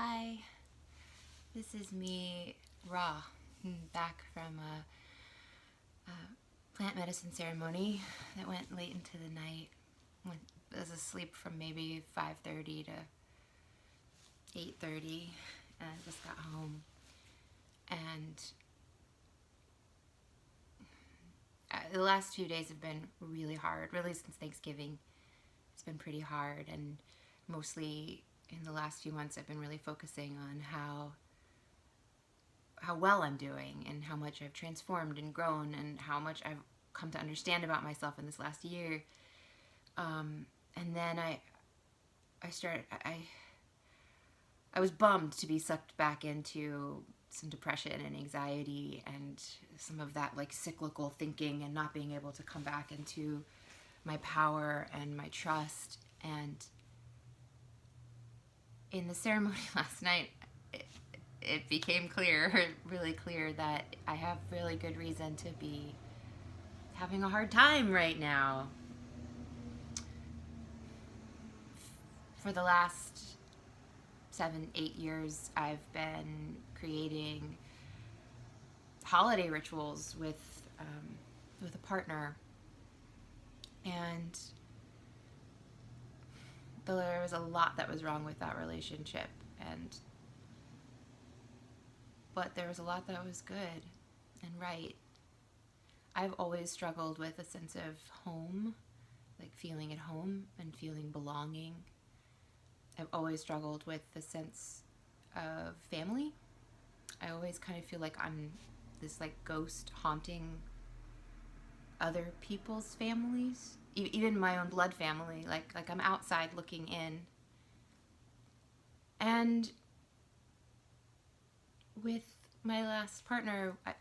Hi, this is me, Raw, back from a plant medicine ceremony that went late into the night. I was asleep from maybe 5:30 to 8:30, and I just got home. And the last 2 days have been really hard, really since Thanksgiving. It's been pretty hard, and mostly in the last few months I've been really focusing on how well I'm doing and how much I've transformed and grown and how much I've come to understand about myself in this last year. And then I was bummed to be sucked back into some depression and anxiety and some of that like cyclical thinking and not being able to come back into my power and my trust. And in the ceremony last night, it became really clear, that I have really good reason to be having a hard time right now. For the last 7, 8 years, I've been creating holiday rituals with a partner, and there was a lot that was wrong with that relationship, but there was a lot that was good and right. I've always struggled with a sense of home, like feeling at home and feeling belonging. I've always struggled with the sense of family. I always kind of feel like I'm this like ghost haunting other people's families, even my own blood family. Like I'm outside looking in. And with my last partner, I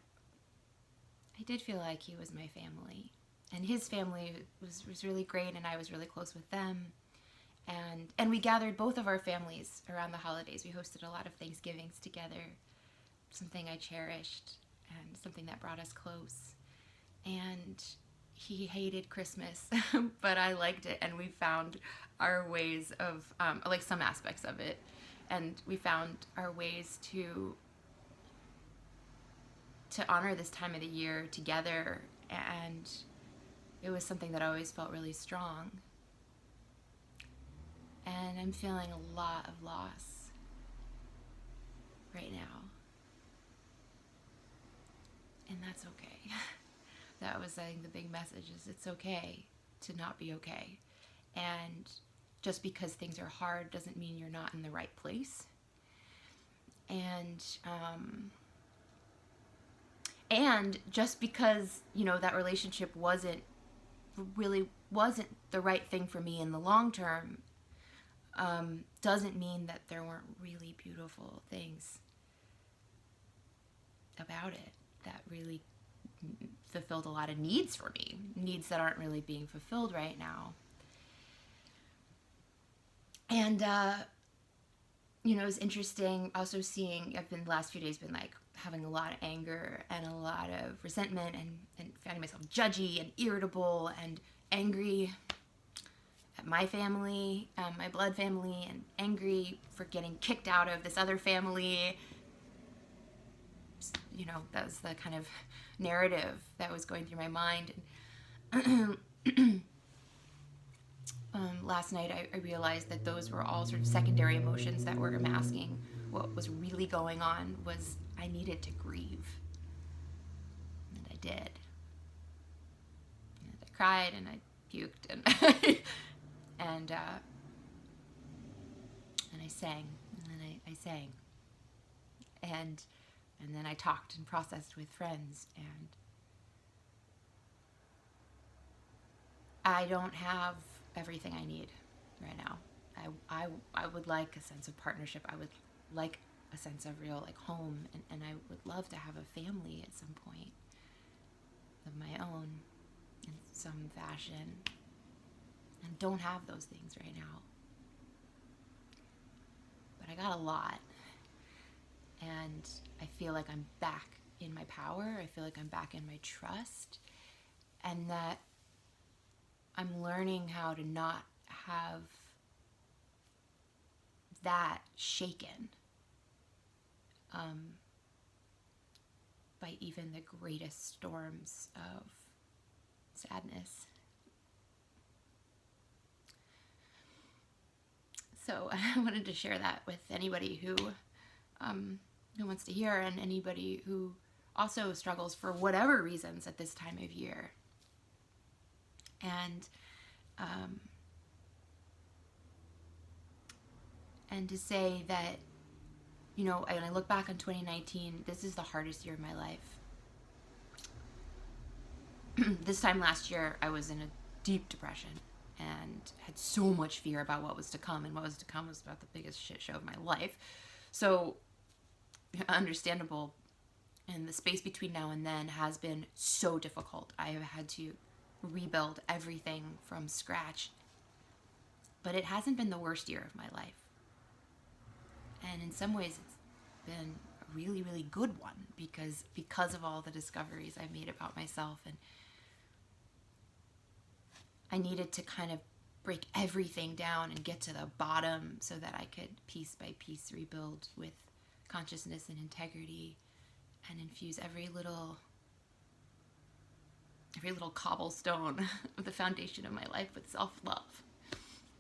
did feel like he was my family, and his family was really great, and I was really close with them. And we gathered both of our families around the holidays. We hosted a lot of Thanksgivings together, something I cherished and something that brought us close. And he hated Christmas, but I liked it, and we found our ways of, like some aspects of it, and we found our ways to honor this time of the year together, and it was something that always felt really strong. And I'm feeling a lot of loss right now, and that's okay. That was, I think, the big message is it's okay to not be okay. And just because things are hard doesn't mean you're not in the right place. And just because, that relationship wasn't the right thing for me in the long term, doesn't mean that there weren't really beautiful things about it that really fulfilled a lot of needs for me, needs that aren't really being fulfilled right now. And it was interesting also seeing, I've been the last few days been like having a lot of anger and a lot of resentment, and finding myself judgy and irritable and angry at my family, my blood family, and angry for getting kicked out of this other family. That was the kind of narrative that was going through my mind. Last night I realized that those were all sort of secondary emotions that were masking what was really going on. Was I needed to grieve, and I did. And I cried and I puked and and I sang, and then I sang, and then I talked and processed with friends, and I don't have everything I need right now. I would like a sense of partnership. I would like a sense of real like home, and I would love to have a family at some point of my own in some fashion, and don't have those things right now. But I got a lot, and I feel like I'm back in my power. I feel like I'm back in my trust, and that I'm learning how to not have that shaken. by even the greatest storms of sadness. So I wanted to share that with anybody who wants to hear, and anybody who also struggles for whatever reasons at this time of year. And to say that, you know, when I look back on 2019, this is the hardest year of my life. This time last year, I was in a deep depression and had so much fear about what was to come, and what was to come was about the biggest shit show of my life. So, understandable. And the space between now and then has been so difficult. I have had to rebuild everything from scratch. But it hasn't been the worst year of my life. And in some ways, it's been a really, really good one because of all the discoveries I've made about myself. And I needed to kind of break everything down and get to the bottom so that I could piece by piece rebuild with consciousness and integrity, and infuse every little cobblestone of the foundation of my life with self-love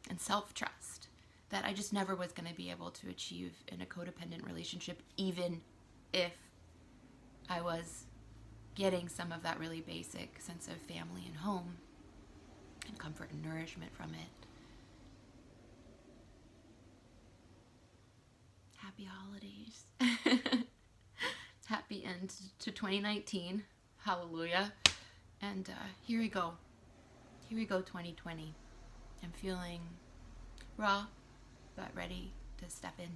and self-trust that I just never was going to be able to achieve in a codependent relationship, even if I was getting some of that really basic sense of family and home and comfort and nourishment from it. Happy holidays. Happy end to 2019. Hallelujah. And here we go. Here we go, 2020. I'm feeling raw, but ready to step in.